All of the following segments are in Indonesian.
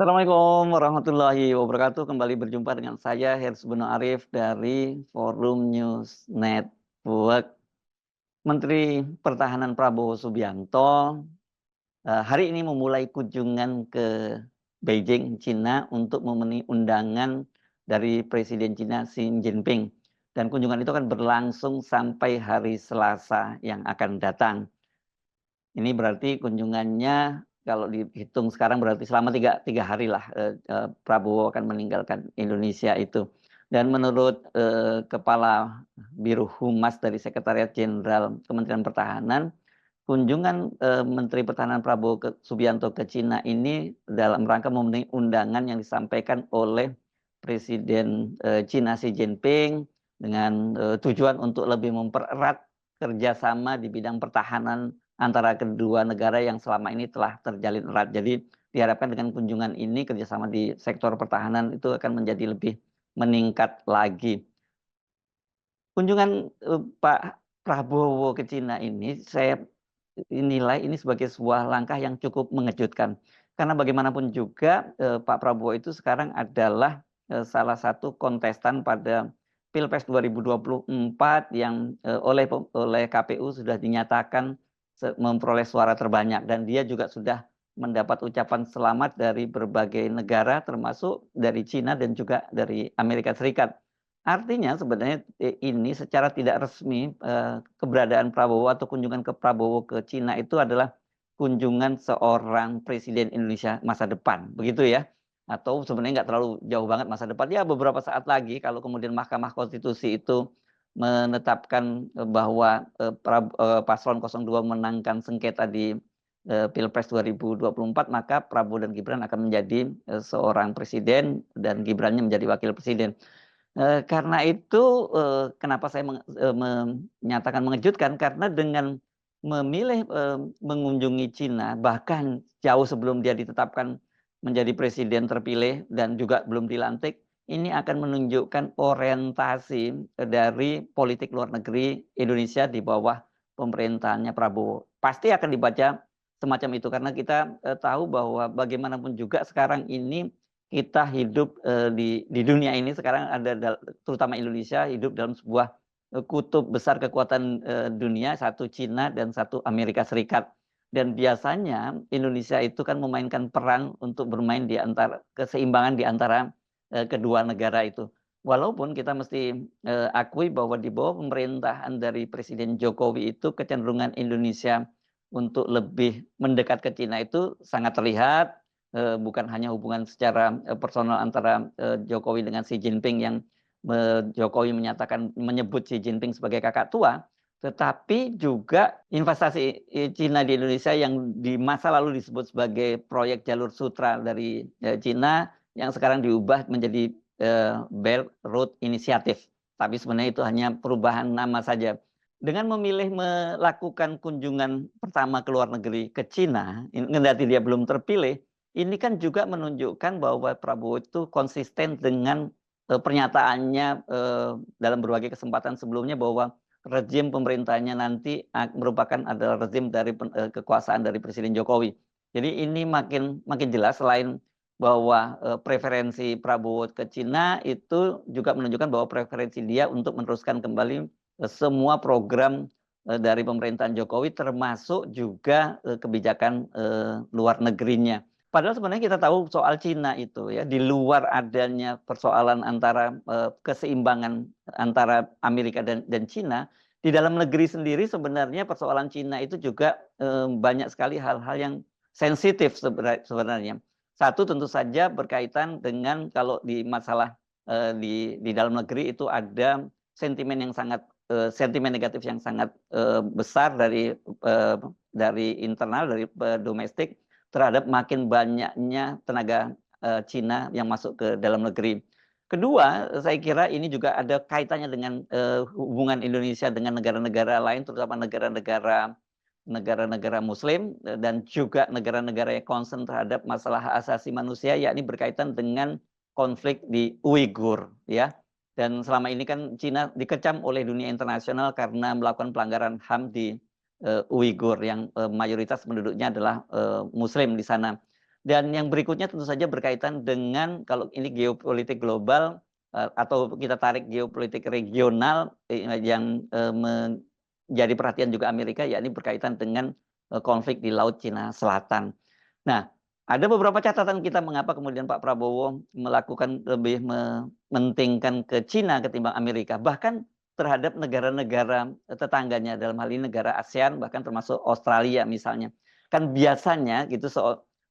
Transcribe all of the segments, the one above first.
Assalamualaikum warahmatullahi wabarakatuh. Kembali berjumpa dengan saya Hersbono Arif dari Forum News Network. Menteri Pertahanan Prabowo Subianto hari ini memulai kunjungan ke Beijing, Cina untuk memenuhi undangan dari Presiden Cina Xi Jinping. Dan kunjungan itu akan berlangsung sampai hari Selasa yang akan datang. Ini berarti kunjungannya kalau dihitung sekarang berarti selama tiga hari lah Prabowo akan meninggalkan Indonesia itu. Dan menurut Kepala Biro Humas dari Sekretariat Jenderal Kementerian Pertahanan, kunjungan Menteri Pertahanan Prabowo Subianto ke Cina ini dalam rangka memenuhi undangan yang disampaikan oleh Presiden Cina Xi Jinping dengan tujuan untuk lebih mempererat kerjasama di bidang pertahanan antara kedua negara yang selama ini telah terjalin erat. Jadi diharapkan dengan kunjungan ini kerjasama di sektor pertahanan itu akan menjadi lebih meningkat lagi. Kunjungan Pak Prabowo ke Cina ini saya nilai ini sebagai sebuah langkah yang cukup mengejutkan. Karena bagaimanapun juga Pak Prabowo itu sekarang adalah salah satu kontestan pada Pilpres 2024 yang oleh KPU sudah dinyatakan memperoleh suara terbanyak. Dan dia juga sudah mendapat ucapan selamat dari berbagai negara termasuk dari Cina dan juga dari Amerika Serikat. Artinya sebenarnya ini secara tidak resmi keberadaan Prabowo atau kunjungan ke Prabowo ke Cina itu adalah kunjungan seorang presiden Indonesia masa depan, begitu ya. Atau sebenarnya nggak terlalu jauh banget masa depan, ya beberapa saat lagi kalau kemudian Mahkamah Konstitusi itu menetapkan bahwa paslon 02 menangkan sengketa di Pilpres 2024, maka Prabowo dan Gibran akan menjadi seorang presiden dan Gibrannya menjadi wakil presiden. Karena itu kenapa saya menyatakan mengejutkan, karena dengan memilih mengunjungi Cina, bahkan jauh sebelum dia ditetapkan menjadi presiden terpilih dan juga belum dilantik, ini akan menunjukkan orientasi dari politik luar negeri Indonesia di bawah pemerintahannya Prabowo. Pasti akan dibaca semacam itu, karena kita tahu bahwa bagaimanapun juga sekarang ini kita hidup di dunia ini sekarang ada, terutama Indonesia hidup dalam sebuah kutub besar kekuatan dunia, satu Cina dan satu Amerika Serikat. Dan biasanya Indonesia itu kan memainkan peran untuk bermain di antara keseimbangan di antara kedua negara itu. Walaupun kita mesti akui bahwa di bawah pemerintahan dari Presiden Jokowi itu kecenderungan Indonesia untuk lebih mendekat ke Cina itu sangat terlihat. Bukan hanya hubungan secara personal antara Jokowi dengan Xi Jinping yang Jokowi menyebut Xi Jinping sebagai kakak tua, tetapi juga investasi Cina di Indonesia yang di masa lalu disebut sebagai proyek jalur sutra dari Cina yang sekarang diubah menjadi Belt Road Initiative. Tapi sebenarnya itu hanya perubahan nama saja. Dengan memilih melakukan kunjungan pertama ke luar negeri ke Cina, kendati dia belum terpilih, ini kan juga menunjukkan bahwa Prabowo itu konsisten dengan pernyataannya dalam berbagai kesempatan sebelumnya bahwa rezim pemerintahnya nanti merupakan adalah rezim dari kekuasaan dari Presiden Jokowi. Jadi ini makin jelas, selain bahwa preferensi Prabowo ke Cina itu juga menunjukkan bahwa preferensi dia untuk meneruskan kembali semua program dari pemerintahan Jokowi, termasuk juga kebijakan luar negerinya. Padahal sebenarnya kita tahu soal Cina itu ya, di luar adanya persoalan antara keseimbangan antara Amerika dan Cina, di dalam negeri sendiri sebenarnya persoalan Cina itu juga banyak sekali hal-hal yang sensitif sebenarnya. Satu tentu saja berkaitan dengan kalau di masalah di dalam negeri itu ada sentimen negatif yang sangat besar dari internal, dari domestik, terhadap makin banyaknya tenaga Cina yang masuk ke dalam negeri. Kedua, saya kira ini juga ada kaitannya dengan hubungan Indonesia dengan negara-negara lain, terutama negara-negara Muslim dan juga negara-negara yang concern terhadap masalah hak asasi manusia, yakni berkaitan dengan konflik di Uighur, ya. Dan selama ini kan Cina dikecam oleh dunia internasional karena melakukan pelanggaran HAM di Uighur yang mayoritas penduduknya adalah Muslim di sana. Dan yang berikutnya tentu saja berkaitan dengan kalau ini geopolitik global atau kita tarik geopolitik regional yang menjadi perhatian juga Amerika, yakni berkaitan dengan konflik di Laut Cina Selatan. Nah, ada beberapa catatan kita mengapa kemudian Pak Prabowo melakukan lebih mementingkan ke Cina ketimbang Amerika, bahkan terhadap negara-negara tetangganya, dalam hal ini negara ASEAN, bahkan termasuk Australia misalnya. Kan biasanya gitu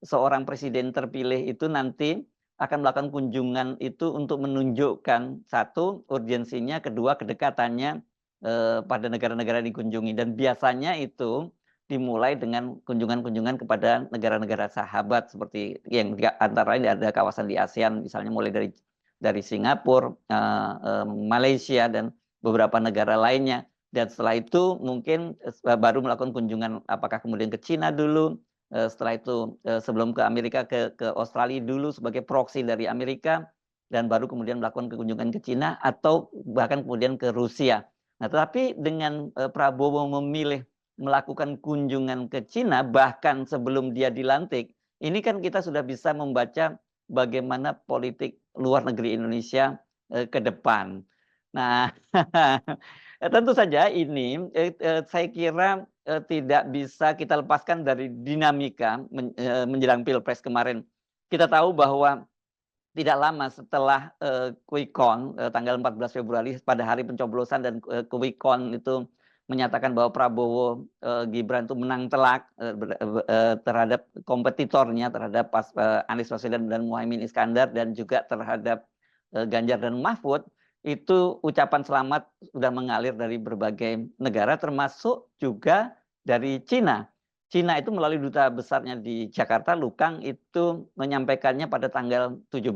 seorang presiden terpilih itu nanti akan melakukan kunjungan itu untuk menunjukkan satu urgensinya, kedua kedekatannya pada negara-negara yang dikunjungi, dan biasanya itu dimulai dengan kunjungan-kunjungan kepada negara-negara sahabat seperti yang antara lain ada kawasan di ASEAN misalnya mulai dari Singapura, Malaysia dan beberapa negara lainnya, dan setelah itu mungkin baru melakukan kunjungan apakah kemudian ke Cina dulu, setelah itu sebelum ke Amerika ke Australia dulu sebagai proksi dari Amerika, dan baru kemudian melakukan kunjungan ke Cina atau bahkan kemudian ke Rusia. Nah, tetapi dengan Prabowo memilih melakukan kunjungan ke Cina bahkan sebelum dia dilantik, ini kan kita sudah bisa membaca bagaimana politik luar negeri Indonesia ke depan. Nah, tentu saja ini saya kira tidak bisa kita lepaskan dari dinamika menjelang Pilpres kemarin. Kita tahu bahwa tidak lama setelah quick count tanggal 14 Februari pada hari pencoblosan dan quick count itu menyatakan bahwa Prabowo Gibran itu menang telak terhadap kompetitornya, terhadap Anies Baswedan dan Muhaimin Iskandar, dan juga terhadap Ganjar dan Mahfud, itu ucapan selamat sudah mengalir dari berbagai negara termasuk juga dari Cina. Cina itu melalui duta besarnya di Jakarta, Lukang, itu menyampaikannya pada tanggal 17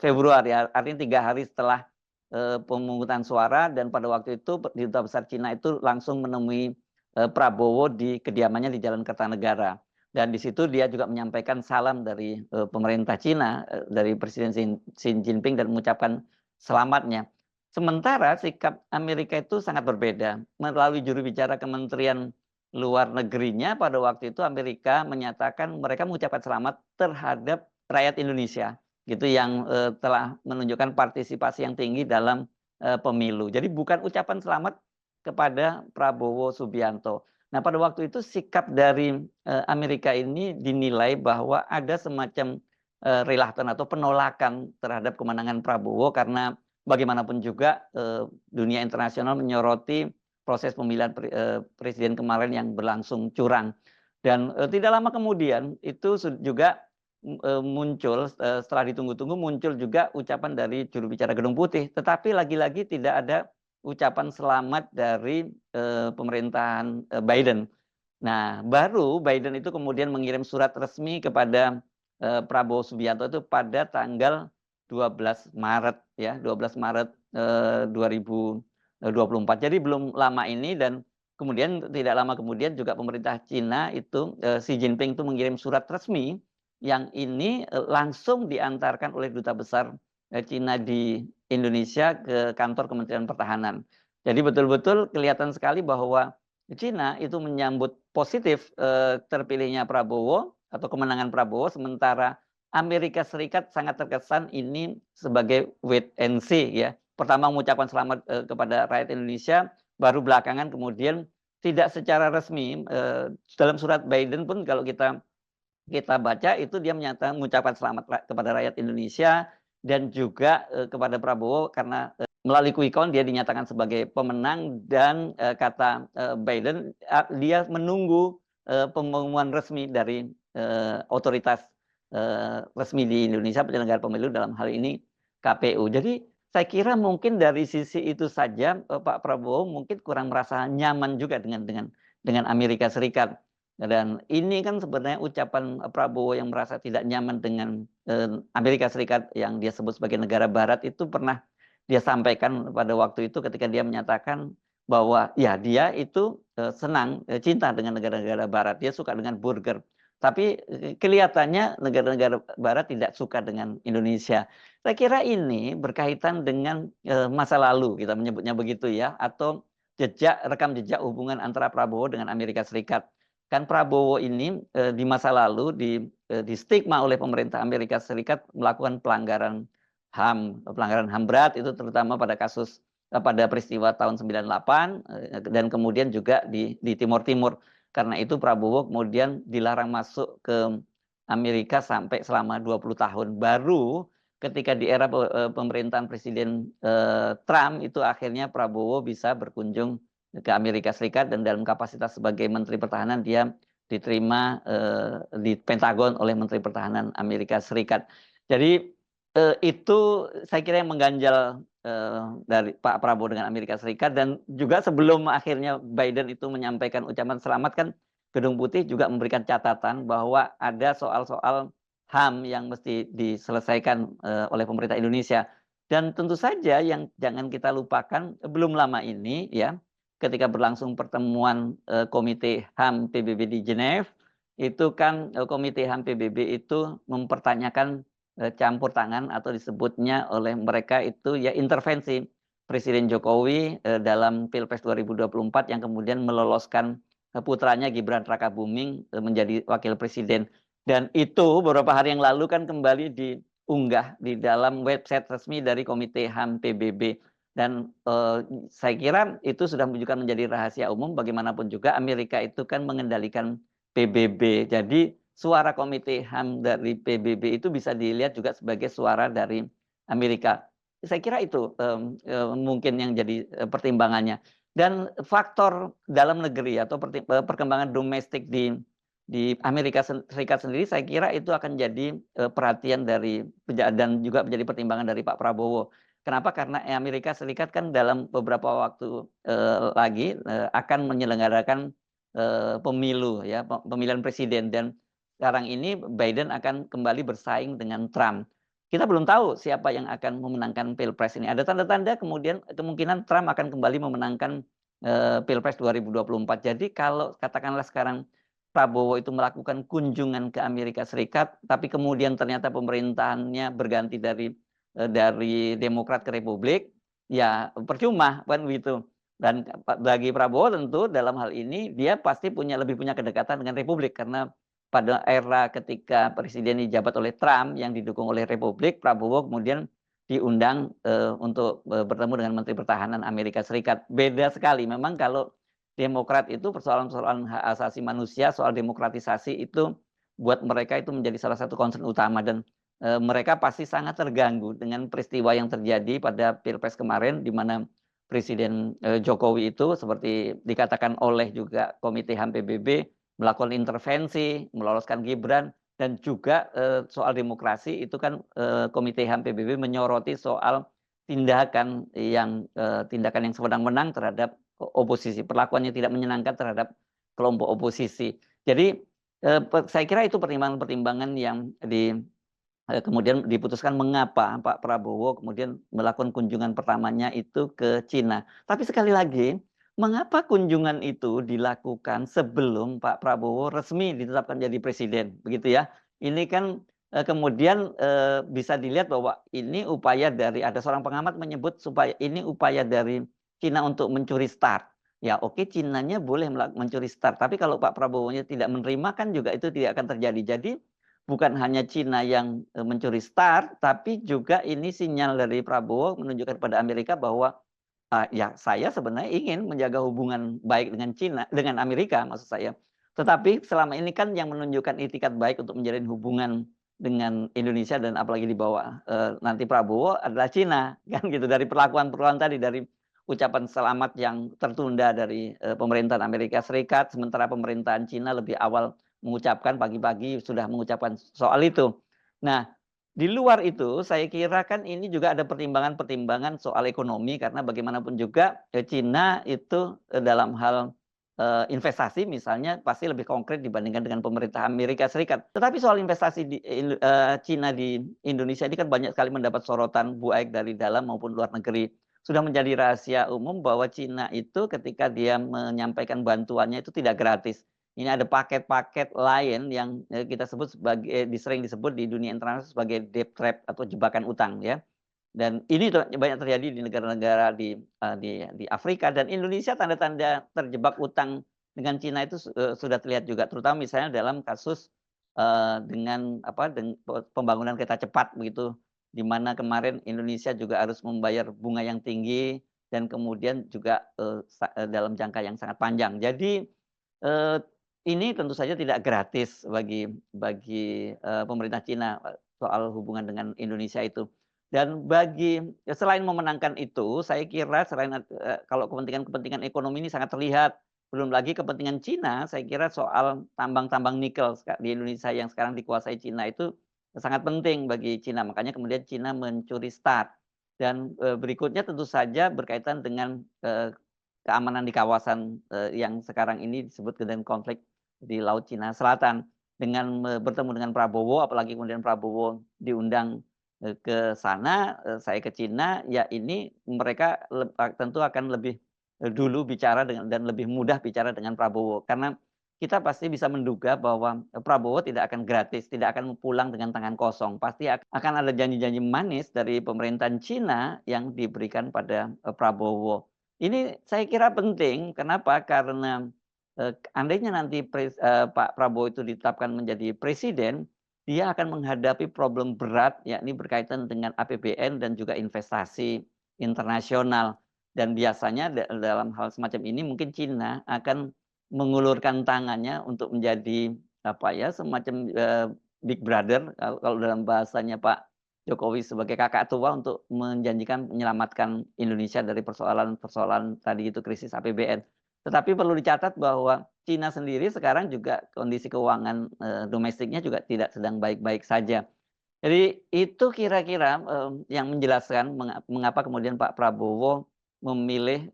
Februari, artinya 3 hari setelah pemungutan suara, dan pada waktu itu duta besar Cina itu langsung menemui Prabowo di kediamannya di Jalan Kertanegara. Dan di situ dia juga menyampaikan salam dari pemerintah Cina, dari Presiden Xi Jinping, dan mengucapkan selamatnya. Sementara sikap Amerika itu sangat berbeda. Melalui juru bicara Kementerian Luar Negerinya pada waktu itu Amerika menyatakan mereka mengucapkan selamat terhadap rakyat Indonesia gitu yang telah menunjukkan partisipasi yang tinggi dalam pemilu. Jadi bukan ucapan selamat kepada Prabowo Subianto. Nah, pada waktu itu sikap dari Amerika ini dinilai bahwa ada semacam reluctant atau penolakan terhadap kemenangan Prabowo, karena bagaimanapun juga dunia internasional menyoroti proses pemilihan presiden kemarin yang berlangsung curang. Dan tidak lama kemudian itu juga muncul, setelah ditunggu-tunggu muncul juga ucapan dari juru bicara Gedung Putih, tetapi lagi-lagi tidak ada ucapan selamat dari pemerintahan Biden. Nah, baru Biden itu kemudian mengirim surat resmi kepada Prabowo Subianto itu pada tanggal 12 Maret ya, 12 Maret 2024. Jadi belum lama ini, dan kemudian tidak lama kemudian juga pemerintah Cina itu Xi Jinping itu mengirim surat resmi yang ini langsung diantarkan oleh duta besar Cina di Indonesia ke kantor Kementerian Pertahanan. Jadi betul-betul kelihatan sekali bahwa Cina itu menyambut positif terpilihnya Prabowo atau kemenangan Prabowo, sementara Amerika Serikat sangat terkesan ini sebagai wait and see ya. Pertama mengucapkan selamat kepada rakyat Indonesia, baru belakangan kemudian tidak secara resmi dalam surat Biden pun kalau kita baca itu dia menyatakan mengucapkan selamat kepada rakyat Indonesia dan juga kepada Prabowo karena melalui quick count dia dinyatakan sebagai pemenang, dan kata Biden dia menunggu pengumuman resmi dari otoritas resmi di Indonesia, penyelenggara pemilu, dalam hal ini KPU. Jadi saya kira mungkin dari sisi itu saja Pak Prabowo mungkin kurang merasa nyaman juga dengan Amerika Serikat. Dan ini kan sebenarnya ucapan Prabowo yang merasa tidak nyaman dengan Amerika Serikat yang dia sebut sebagai negara barat itu pernah dia sampaikan pada waktu itu ketika dia menyatakan bahwa ya dia itu senang, cinta dengan negara-negara barat, dia suka dengan burger. Tapi kelihatannya negara-negara barat tidak suka dengan Indonesia. Saya kira ini berkaitan dengan masa lalu, kita menyebutnya begitu ya, atau rekam jejak hubungan antara Prabowo dengan Amerika Serikat. Kan Prabowo ini di masa lalu di stigma oleh pemerintah Amerika Serikat melakukan pelanggaran HAM berat itu terutama pada kasus pada peristiwa tahun 98 dan kemudian juga di Timur Timur. Karena itu Prabowo kemudian dilarang masuk ke Amerika sampai selama 20 tahun. Baru ketika di era pemerintahan Presiden Trump itu akhirnya Prabowo bisa berkunjung ke Amerika Serikat dan dalam kapasitas sebagai Menteri Pertahanan dia diterima di Pentagon oleh Menteri Pertahanan Amerika Serikat. Jadi itu saya kira yang mengganjal dari Pak Prabowo dengan Amerika Serikat, dan juga sebelum akhirnya Biden itu menyampaikan ucapan selamat kan Gedung Putih juga memberikan catatan bahwa ada soal-soal HAM yang mesti diselesaikan oleh pemerintah Indonesia. Dan tentu saja yang jangan kita lupakan belum lama ini ya, ketika berlangsung pertemuan Komite HAM PBB di Geneva, itu kan Komite HAM PBB itu mempertanyakan campur tangan atau disebutnya oleh mereka itu ya intervensi Presiden Jokowi dalam Pilpres 2024 yang kemudian meloloskan putranya Gibran Rakabuming menjadi wakil presiden. Dan itu beberapa hari yang lalu kan kembali diunggah di dalam website resmi dari Komite HAM PBB. Dan saya kira itu sudah menunjukkan menjadi rahasia umum, bagaimanapun juga Amerika itu kan mengendalikan PBB. Jadi suara Komite HAM dari PBB itu bisa dilihat juga sebagai suara dari Amerika. Saya kira itu mungkin yang jadi pertimbangannya. Dan faktor dalam negeri atau perkembangan domestik di Amerika Serikat sendiri, saya kira itu akan jadi perhatian dari dan juga menjadi pertimbangan dari Pak Prabowo. Kenapa? Karena Amerika Serikat kan dalam beberapa waktu lagi akan menyelenggarakan pemilu ya, pemilihan presiden, dan sekarang ini Biden akan kembali bersaing dengan Trump. Kita belum tahu siapa yang akan memenangkan Pilpres ini. Ada tanda-tanda kemudian kemungkinan Trump akan kembali memenangkan Pilpres 2024. Jadi kalau katakanlah sekarang Prabowo itu melakukan kunjungan ke Amerika Serikat, tapi kemudian ternyata pemerintahannya berganti dari Demokrat ke Republik, ya percuma kan begitu. Dan bagi Prabowo tentu dalam hal ini dia pasti lebih punya kedekatan dengan Republik, karena pada era ketika presiden dijabat oleh Trump yang didukung oleh Republik, Prabowo kemudian diundang untuk bertemu dengan Menteri Pertahanan Amerika Serikat. Beda sekali memang kalau Demokrat itu persoalan-persoalan hak asasi manusia, soal demokratisasi itu buat mereka itu menjadi salah satu concern utama, dan mereka pasti sangat terganggu dengan peristiwa yang terjadi pada Pilpres kemarin, di mana Presiden Jokowi itu seperti dikatakan oleh juga Komite HAM PBB melakukan intervensi, meloloskan Gibran, dan juga soal demokrasi itu kan Komite HAM PBB menyoroti soal tindakan yang sewenang-wenang terhadap oposisi, perlakuan yang tidak menyenangkan terhadap kelompok oposisi. Jadi saya kira itu pertimbangan-pertimbangan yang kemudian diputuskan mengapa Pak Prabowo kemudian melakukan kunjungan pertamanya itu ke Cina. Tapi sekali lagi, mengapa kunjungan itu dilakukan sebelum Pak Prabowo resmi ditetapkan jadi presiden, begitu ya? Ini kan kemudian bisa dilihat bahwa ini upaya dari, ada seorang pengamat menyebut supaya ini upaya dari Cina untuk mencuri start. Ya oke, Cinanya boleh mencuri start, tapi kalau Pak Prabowo-nya tidak menerima kan juga itu tidak akan terjadi. Jadi bukan hanya Cina yang mencuri start, tapi juga ini sinyal dari Prabowo menunjukkan kepada Amerika bahwa ya saya sebenarnya ingin menjaga hubungan baik dengan Cina, dengan Amerika maksud saya. Tetapi selama ini kan yang menunjukkan itikat baik untuk menjalin hubungan dengan Indonesia dan apalagi di bawah nanti Prabowo adalah Cina, kan gitu, dari perlakuan-perlakuan tadi, dari ucapan selamat yang tertunda dari pemerintahan Amerika Serikat, sementara pemerintahan Cina lebih awal mengucapkan, pagi-pagi sudah mengucapkan soal itu. Nah, di luar itu saya kira kan ini juga ada pertimbangan-pertimbangan soal ekonomi, karena bagaimanapun juga Cina itu dalam hal investasi misalnya pasti lebih konkret dibandingkan dengan pemerintah Amerika Serikat. Tetapi soal investasi Cina di Indonesia ini kan banyak sekali mendapat sorotan baik dari dalam maupun luar negeri. Sudah menjadi rahasia umum bahwa Cina itu ketika dia menyampaikan bantuannya itu tidak gratis. Ini ada paket-paket lain yang kita sebut sebagai sering disebut di dunia internasional sebagai debt trap atau jebakan utang ya. Dan ini banyak terjadi di negara-negara di Afrika, dan Indonesia tanda-tanda terjebak utang dengan Cina itu sudah terlihat juga, terutama misalnya dalam kasus, dengan apa, pembangunan kereta cepat begitu, di mana kemarin Indonesia juga harus membayar bunga yang tinggi dan kemudian juga, dalam jangka yang sangat panjang. Jadi, eee, ini tentu saja tidak gratis bagi pemerintah Cina, soal hubungan dengan Indonesia itu. Dan selain memenangkan itu, saya kira kalau kepentingan-kepentingan ekonomi ini sangat terlihat. Belum lagi kepentingan Cina, saya kira soal tambang-tambang nikel di Indonesia yang sekarang dikuasai Cina itu sangat penting bagi Cina. Makanya kemudian Cina mencuri start. Dan, berikutnya tentu saja berkaitan dengan, keamanan di kawasan, yang sekarang ini disebut dengan konflik di Laut Cina Selatan. Dengan bertemu dengan Prabowo, apalagi kemudian Prabowo diundang, ke sana, saya ke Cina, ya ini mereka tentu akan lebih, dulu bicara dan lebih mudah bicara dengan Prabowo. Karena kita pasti bisa menduga bahwa, Prabowo tidak akan gratis, tidak akan pulang dengan tangan kosong. Pasti akan ada janji-janji manis dari pemerintahan Cina yang diberikan pada, Prabowo. Ini saya kira penting, kenapa? Karena, andainya nanti Pak Prabowo itu ditetapkan menjadi presiden, dia akan menghadapi problem berat, yakni berkaitan dengan APBN dan juga investasi internasional. Dan biasanya dalam hal semacam ini mungkin Cina akan mengulurkan tangannya untuk menjadi, apa ya, semacam, big brother, kalau dalam bahasanya Pak Jokowi sebagai kakak tua untuk menjanjikan menyelamatkan Indonesia dari persoalan-persoalan tadi itu krisis APBN. Tetapi perlu dicatat bahwa Cina sendiri sekarang juga kondisi keuangan, domestiknya juga tidak sedang baik-baik saja. Jadi itu kira-kira, yang menjelaskan mengapa kemudian Pak Prabowo memilih,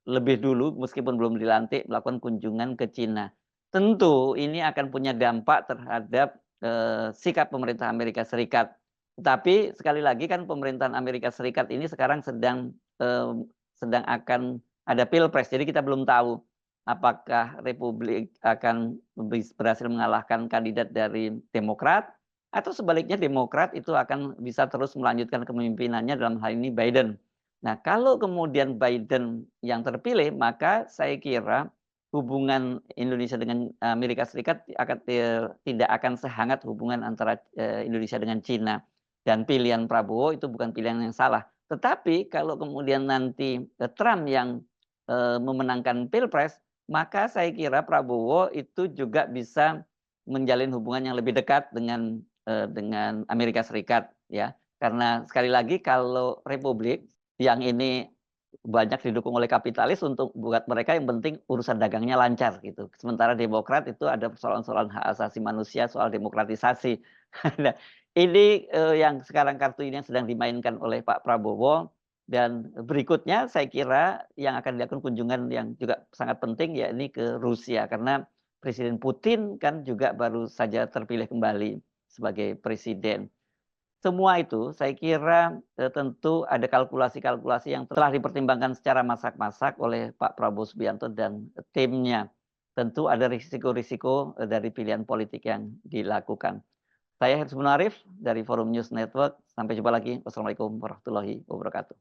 lebih dulu meskipun belum dilantik melakukan kunjungan ke Cina. Tentu ini akan punya dampak terhadap, sikap pemerintah Amerika Serikat. Tetapi sekali lagi kan pemerintahan Amerika Serikat ini sekarang sedang akan ada pilpres, jadi kita belum tahu apakah Republik akan berhasil mengalahkan kandidat dari Demokrat atau sebaliknya Demokrat itu akan bisa terus melanjutkan kepemimpinannya, dalam hal ini Biden. Nah, kalau kemudian Biden yang terpilih, maka saya kira hubungan Indonesia dengan Amerika Serikat tidak akan sehangat hubungan antara, Indonesia dengan Cina. Dan pilihan Prabowo itu bukan pilihan yang salah. Tetapi kalau kemudian nanti, Trump yang, memenangkan pilpres, maka saya kira Prabowo itu juga bisa menjalin hubungan yang lebih dekat dengan Amerika Serikat ya. Karena sekali lagi kalau Republik yang ini banyak didukung oleh kapitalis, untuk buat mereka yang penting urusan dagangnya lancar gitu. Sementara Demokrat itu ada persoalan-persoalan hak asasi manusia, soal demokratisasi. Nah, ini, yang sekarang kartu ini yang sedang dimainkan oleh Pak Prabowo. Dan berikutnya saya kira yang akan dilakukan kunjungan yang juga sangat penting, yakni ke Rusia. Karena Presiden Putin kan juga baru saja terpilih kembali sebagai presiden. Semua itu saya kira, tentu ada kalkulasi-kalkulasi yang telah dipertimbangkan secara masak-masak oleh Pak Prabowo Subianto dan timnya. Tentu ada risiko-risiko, dari pilihan politik yang dilakukan. Saya Hersy Munarif dari Forum News Network. Sampai jumpa lagi. Wassalamualaikum warahmatullahi wabarakatuh.